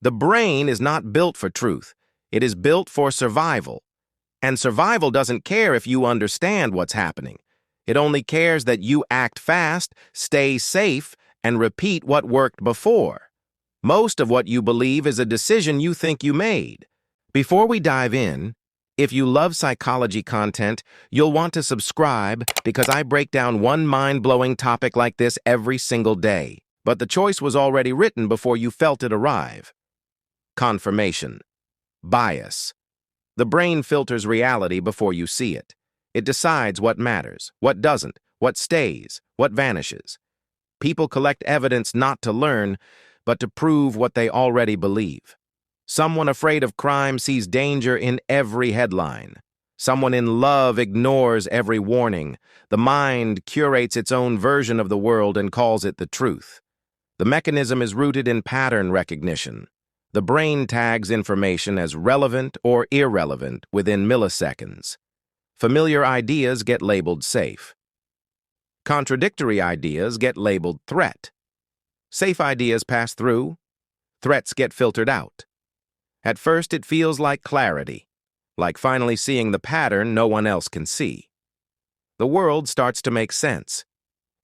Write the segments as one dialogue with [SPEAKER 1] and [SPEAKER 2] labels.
[SPEAKER 1] The brain is not built for truth. It is built for survival. And survival doesn't care if you understand what's happening. It only cares that you act fast, stay safe, and repeat what worked before. Most of what you believe is a decision you think you made. Before we dive in, if you love psychology content, you'll want to subscribe because I break down one mind-blowing topic like this every single day. But the choice was already written before you felt it arrive. Confirmation. Bias. The brain filters reality before you see it. It decides what matters, what doesn't, what stays, what vanishes. People collect evidence not to learn, but to prove what they already believe. Someone afraid of crime sees danger in every headline. Someone in love ignores every warning. The mind curates its own version of the world and calls it the truth. The mechanism is rooted in pattern recognition. The brain tags information as relevant or irrelevant within milliseconds. Familiar ideas get labeled safe. Contradictory ideas get labeled threat. Safe ideas pass through. Threats get filtered out. At first, it feels like clarity, like finally seeing the pattern no one else can see. The world starts to make sense.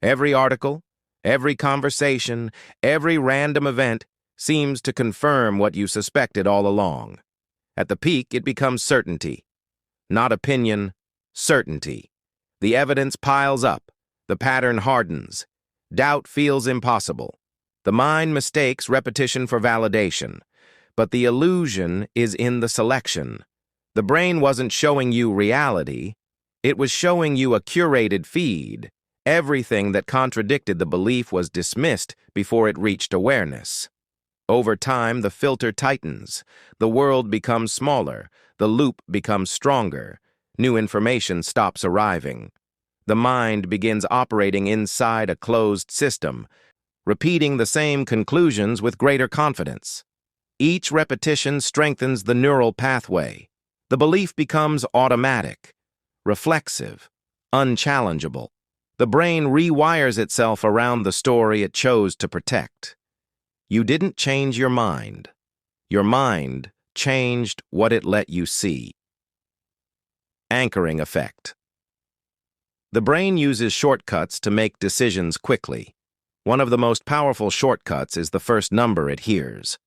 [SPEAKER 1] Every article, every conversation, every random event seems to confirm what you suspected all along. At the peak, it becomes certainty. Not opinion, certainty. The evidence piles up. The pattern hardens. Doubt feels impossible. The mind mistakes repetition for validation. But the illusion is in the selection. The brain wasn't showing you reality. It was showing you a curated feed. Everything that contradicted the belief was dismissed before it reached awareness. Over time, the filter tightens. The world becomes smaller. The loop becomes stronger. New information stops arriving. The mind begins operating inside a closed system, repeating the same conclusions with greater confidence. Each repetition strengthens the neural pathway. The belief becomes automatic, reflexive, unchallengeable. The brain rewires itself around the story it chose to protect. You didn't change your mind. Your mind changed what it let you see. Anchoring effect. The brain uses shortcuts to make decisions quickly. One of the most powerful shortcuts is the first number it hears.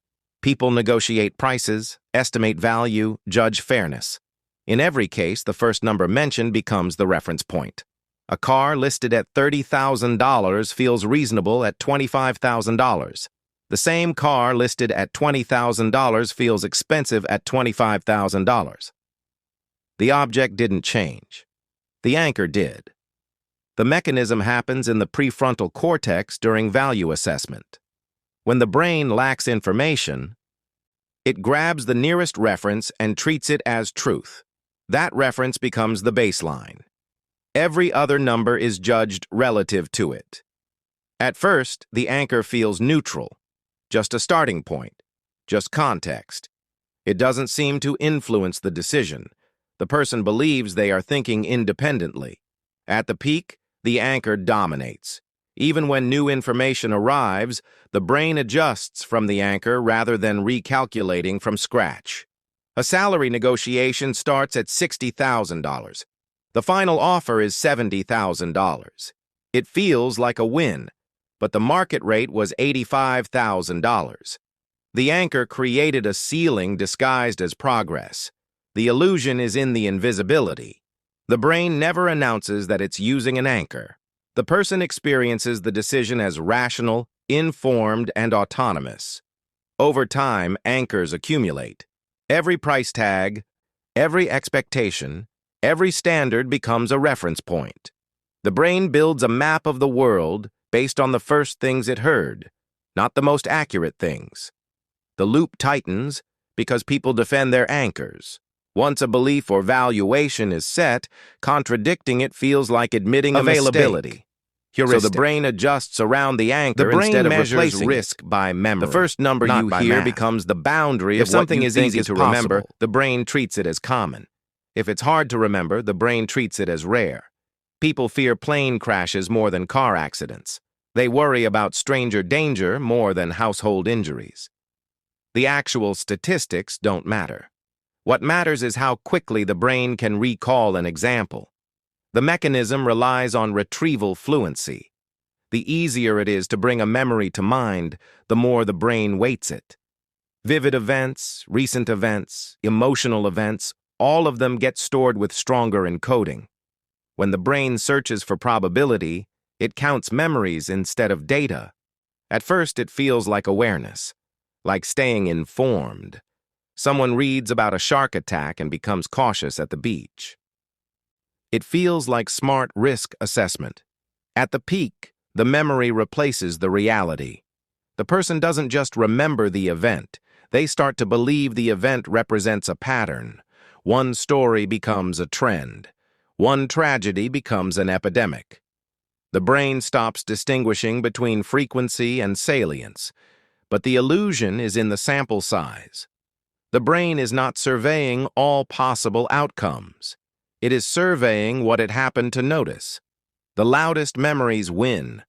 [SPEAKER 1] People negotiate prices, estimate value, judge fairness. In every case, the first number mentioned becomes the reference point. A car listed at $30,000 feels reasonable at $25,000. The same car listed at $20,000 feels expensive at $25,000. The object didn't change. The anchor did. The mechanism happens in the prefrontal cortex during value assessment. When the brain lacks information, it grabs the nearest reference and treats it as truth. That reference becomes the baseline. Every other number is judged relative to it. At first, the anchor feels neutral, just a starting point, just context. It doesn't seem to influence the decision. The person believes they are thinking independently. At the peak, the anchor dominates. Even when new information arrives, the brain adjusts from the anchor rather than recalculating from scratch. A salary negotiation starts at $60,000. The final offer is $70,000. It feels like a win, but the market rate was $85,000. The anchor created a ceiling disguised as progress. The illusion is in the invisibility. The brain never announces that it's using an anchor. The person experiences the decision as rational, informed, and autonomous. Over time, anchors accumulate. Every price tag, every expectation, every standard becomes a reference point. The brain builds a map of the world based on the first things it heard, not the most accurate things. The loop tightens because people defend their anchors. Once a belief or valuation is set, contradicting it feels like admitting availability. Mistake. Heuristic. So the brain adjusts around the anchor instead of replacing risk by memory. The first number you hear becomes the boundary of something is easy to remember. The brain treats it as common. If it's hard to remember, the brain treats it as rare. People fear plane crashes more than car accidents. They worry about stranger danger more than household injuries. The actual statistics don't matter. What matters is how quickly the brain can recall an example. The mechanism relies on retrieval fluency. The easier it is to bring a memory to mind, the more the brain weights it. Vivid events, recent events, emotional events, all of them get stored with stronger encoding. When the brain searches for probability, it counts memories instead of data. At first, it feels like awareness, like staying informed. Someone reads about a shark attack and becomes cautious at the beach. It feels like smart risk assessment. At the peak, the memory replaces the reality. The person doesn't just remember the event, they start to believe the event represents a pattern. One story becomes a trend. One tragedy becomes an epidemic. The brain stops distinguishing between frequency and salience, but the illusion is in the sample size. The brain is not surveying all possible outcomes. It is surveying what it happened to notice. The loudest memories win.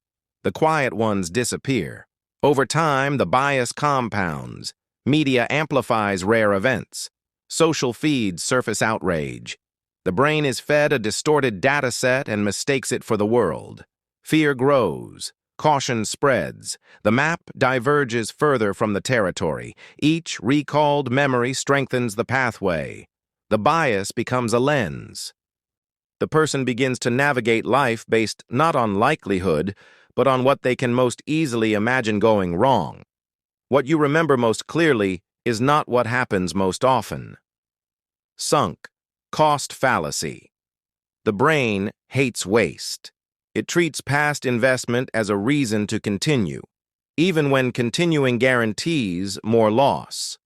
[SPEAKER 1] The quiet ones disappear. Over time, the bias compounds. Media amplifies rare events. Social feeds surface outrage. The brain is fed a distorted data set and mistakes it for the world. Fear grows. Caution spreads. The map diverges further from the territory. Each recalled memory strengthens the pathway. The bias becomes a lens. The person begins to navigate life based not on likelihood, but on what they can most easily imagine going wrong. What you remember most clearly is not what happens most often. Sunk cost fallacy. The brain hates waste. It treats past investment as a reason to continue, even when continuing guarantees more loss.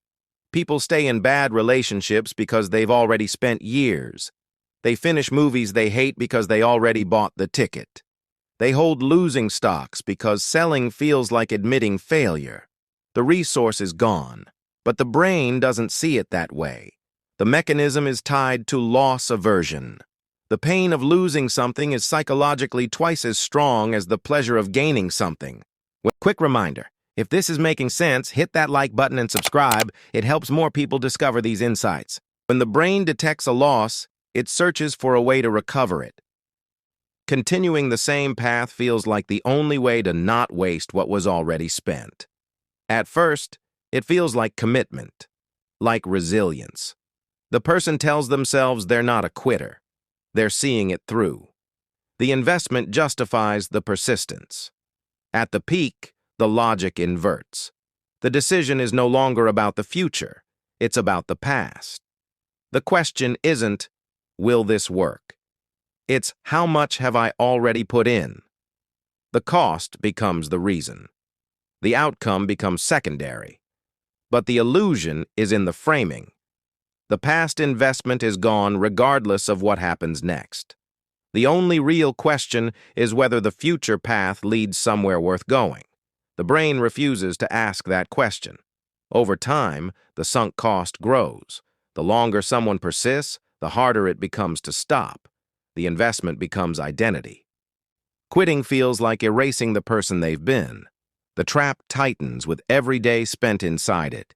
[SPEAKER 1] People stay in bad relationships because they've already spent years. They finish movies they hate because they already bought the ticket. They hold losing stocks because selling feels like admitting failure. The resource is gone, but the brain doesn't see it that way. The mechanism is tied to loss aversion. The pain of losing something is psychologically twice as strong as the pleasure of gaining something. Quick reminder, if this is making sense, hit that like button and subscribe. It helps more people discover these insights. When the brain detects a loss, it searches for a way to recover it. Continuing the same path feels like the only way to not waste what was already spent. At first, it feels like commitment, like resilience. The person tells themselves they're not a quitter. They're seeing it through. The investment justifies the persistence. At the peak, the logic inverts. The decision is no longer about the future. It's about the past. The question isn't, will this work? It's, how much have I already put in? The cost becomes the reason. The outcome becomes secondary. But the illusion is in the framing. The past investment is gone regardless of what happens next. The only real question is whether the future path leads somewhere worth going. The brain refuses to ask that question. Over time, the sunk cost grows. The longer someone persists, the harder it becomes to stop. The investment becomes identity. Quitting feels like erasing the person they've been. The trap tightens with every day spent inside it.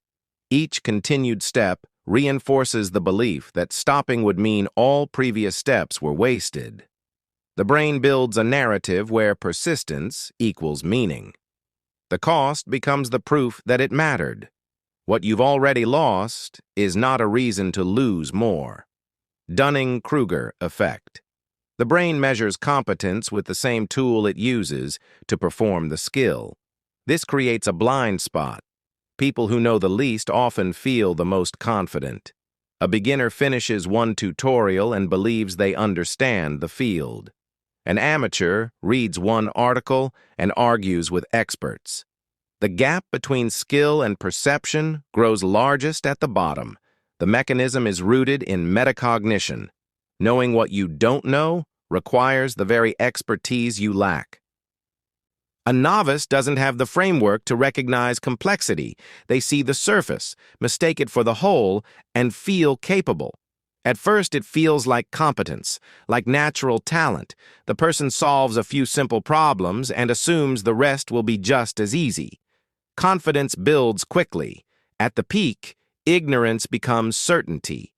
[SPEAKER 1] Each continued step reinforces the belief that stopping would mean all previous steps were wasted. The brain builds a narrative where persistence equals meaning. The cost becomes the proof that it mattered. What you've already lost is not a reason to lose more. Dunning-Kruger Effect. The brain measures competence with the same tool it uses to perform the skill. This creates a blind spot. People who know the least often feel the most confident. A beginner finishes one tutorial and believes they understand the field. An amateur reads one article and argues with experts. The gap between skill and perception grows largest at the bottom. The mechanism is rooted in metacognition. Knowing what you don't know requires the very expertise you lack. A novice doesn't have the framework to recognize complexity. They see the surface, mistake it for the whole, and feel capable. At first, it feels like competence, like natural talent. The person solves a few simple problems and assumes the rest will be just as easy. Confidence builds quickly. At the peak, ignorance becomes certainty.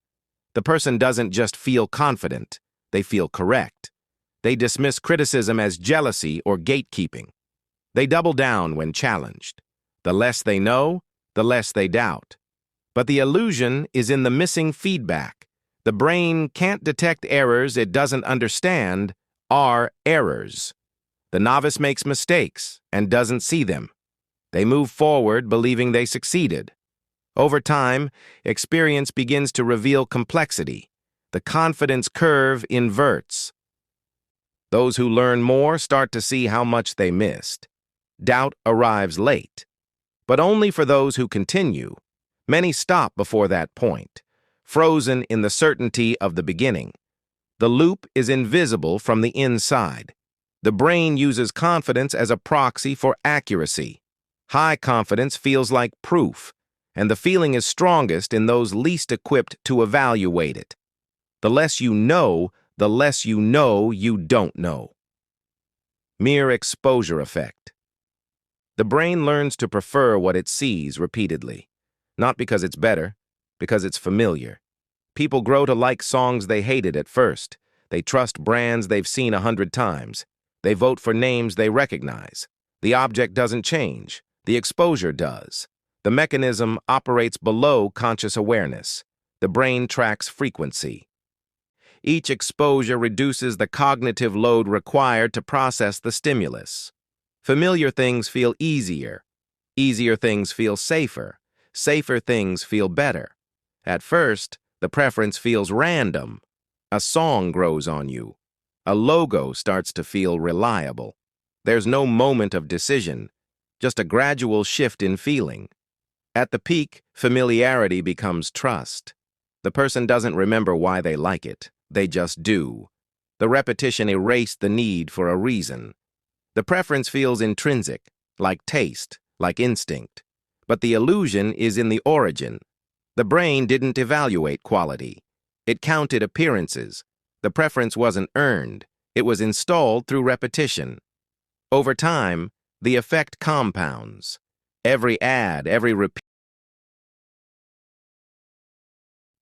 [SPEAKER 1] The person doesn't just feel confident, they feel correct. They dismiss criticism as jealousy or gatekeeping. They double down when challenged. The less they know, the less they doubt. But the illusion is in the missing feedback. The brain can't detect errors it doesn't understand are errors. The novice makes mistakes and doesn't see them. They move forward believing they succeeded. Over time, experience begins to reveal complexity. The confidence curve inverts. Those who learn more start to see how much they missed. Doubt arrives late, but only for those who continue. Many stop before that point, frozen in the certainty of the beginning. The loop is invisible from the inside. The brain uses confidence as a proxy for accuracy. High confidence feels like proof, and the feeling is strongest in those least equipped to evaluate it. The less you know, the less you know you don't know. Mere exposure effect. The brain learns to prefer what it sees repeatedly, not because it's better, because it's familiar. People grow to like songs they hated at first. They trust brands they've seen 100 times. They vote for names they recognize. The object doesn't change. The exposure does. The mechanism operates below conscious awareness. The brain tracks frequency. Each exposure reduces the cognitive load required to process the stimulus. Familiar things feel easier. Easier things feel safer. Safer things feel better. At first, the preference feels random. A song grows on you. A logo starts to feel reliable. There's no moment of decision, just a gradual shift in feeling. At the peak, familiarity becomes trust. The person doesn't remember why they like it. They just do. The repetition erased the need for a reason. The preference feels intrinsic, like taste, like instinct. But the illusion is in the origin. The brain didn't evaluate quality. It counted appearances. The preference wasn't earned. It was installed through repetition. Over time, the effect compounds. Every ad, every repeat.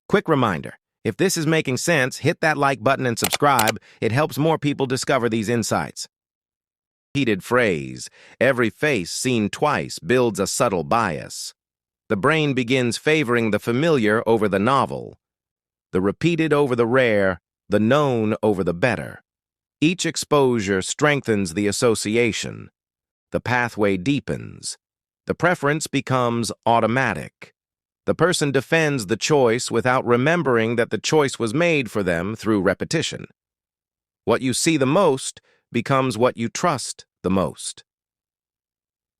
[SPEAKER 1] Quick reminder, if this is making sense, hit that like button and subscribe. It helps more people discover these insights. Repeated phrase, every face seen twice builds a subtle bias. The brain begins favoring the familiar over the novel, the repeated over the rare, the known over the better. Each exposure strengthens the association. The pathway deepens. The preference becomes automatic. The person defends the choice without remembering that the choice was made for them through repetition. What you see the most becomes what you trust the most.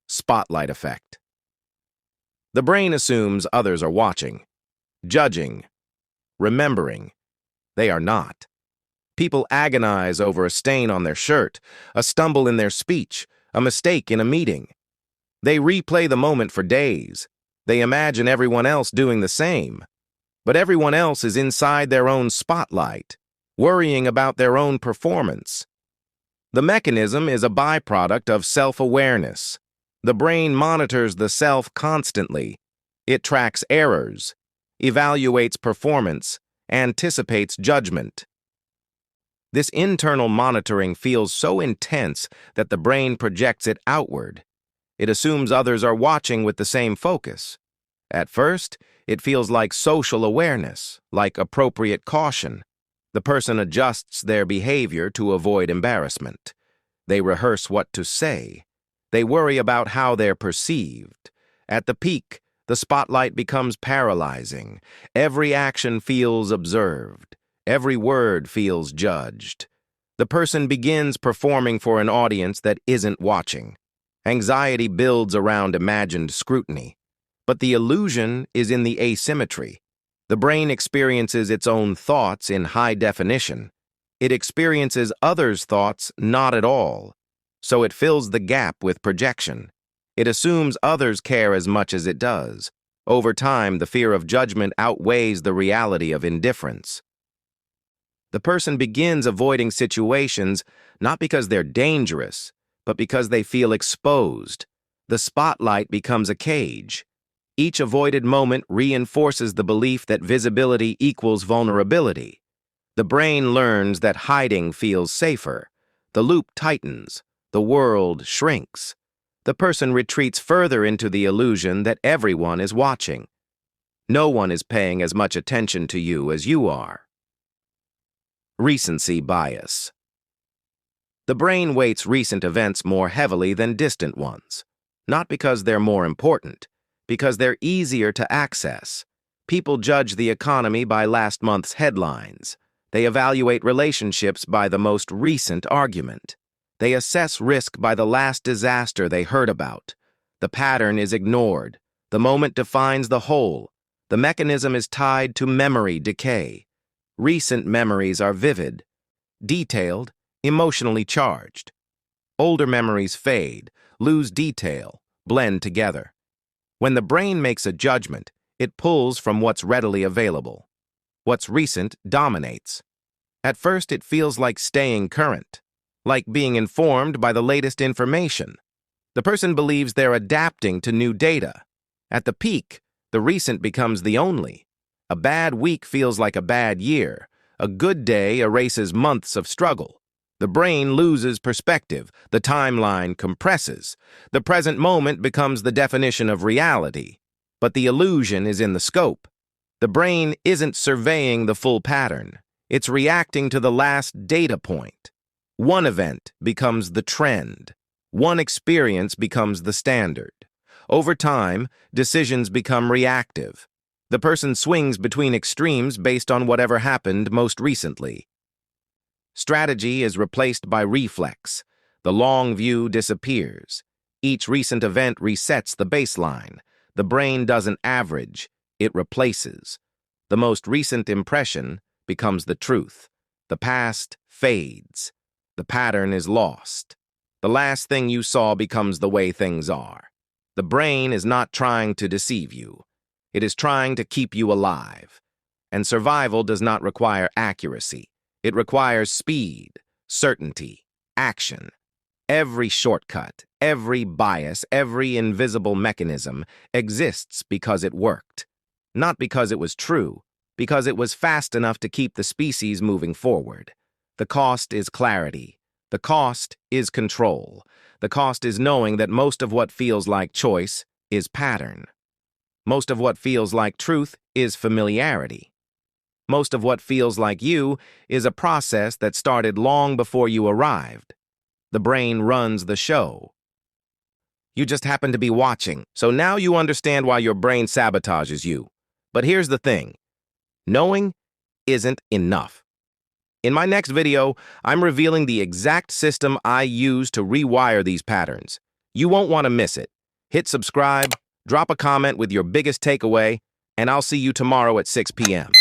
[SPEAKER 1] Spotlight effect. The brain assumes others are watching, judging, remembering. They are not. People agonize over a stain on their shirt, a stumble in their speech, a mistake in a meeting. They replay the moment for days. They imagine everyone else doing the same. But everyone else is inside their own spotlight, worrying about their own performance. The mechanism is a byproduct of self-awareness. The brain monitors the self constantly. It tracks errors, evaluates performance, anticipates judgment. This internal monitoring feels so intense that the brain projects it outward. It assumes others are watching with the same focus. At first, it feels like social awareness, like appropriate caution. The person adjusts their behavior to avoid embarrassment. They rehearse what to say. They worry about how they're perceived. At the peak, the spotlight becomes paralyzing. Every action feels observed. Every word feels judged. The person begins performing for an audience that isn't watching. Anxiety builds around imagined scrutiny. But the illusion is in the asymmetry. The brain experiences its own thoughts in high definition. It experiences others' thoughts not at all. So it fills the gap with projection. It assumes others care as much as it does. Over time, the fear of judgment outweighs the reality of indifference. The person begins avoiding situations not because they're dangerous, but because they feel exposed. The spotlight becomes a cage. Each avoided moment reinforces the belief that visibility equals vulnerability. The brain learns that hiding feels safer. The loop tightens. The world shrinks. The person retreats further into the illusion that everyone is watching. No one is paying as much attention to you as you are. Recency bias. The brain weights recent events more heavily than distant ones. Not because they're more important, because they're easier to access. People judge the economy by last month's headlines. They evaluate relationships by the most recent argument. They assess risk by the last disaster they heard about. The pattern is ignored. The moment defines the whole. The mechanism is tied to memory decay. Recent memories are vivid, detailed, emotionally charged. Older memories fade, lose detail, blend together. When the brain makes a judgment, it pulls from what's readily available. What's recent dominates. At first, it feels like staying current, like being informed by the latest information. The person believes they're adapting to new data. At the peak, the recent becomes the only. A bad week feels like a bad year. A good day erases months of struggle. The brain loses perspective. The timeline compresses. The present moment becomes the definition of reality. But the illusion is in the scope. The brain isn't surveying the full pattern. It's reacting to the last data point. One event becomes the trend. One experience becomes the standard. Over time, decisions become reactive. The person swings between extremes based on whatever happened most recently. Strategy is replaced by reflex. The long view disappears. Each recent event resets the baseline. The brain doesn't average, it replaces. The most recent impression becomes the truth. The past fades. The pattern is lost. The last thing you saw becomes the way things are. The brain is not trying to deceive you. It is trying to keep you alive. And survival does not require accuracy. It requires speed, certainty, action. Every shortcut, every bias, every invisible mechanism exists because it worked. Not because it was true, because it was fast enough to keep the species moving forward. The cost is clarity. The cost is control. The cost is knowing that most of what feels like choice is pattern. Most of what feels like truth is familiarity. Most of what feels like you is a process that started long before you arrived. The brain runs the show. You just happen to be watching, so now you understand why your brain sabotages you. But here's the thing. Knowing isn't enough. In my next video, I'm revealing the exact system I use to rewire these patterns. You won't want to miss it. Hit subscribe, drop a comment with your biggest takeaway, and I'll see you tomorrow at 6 p.m.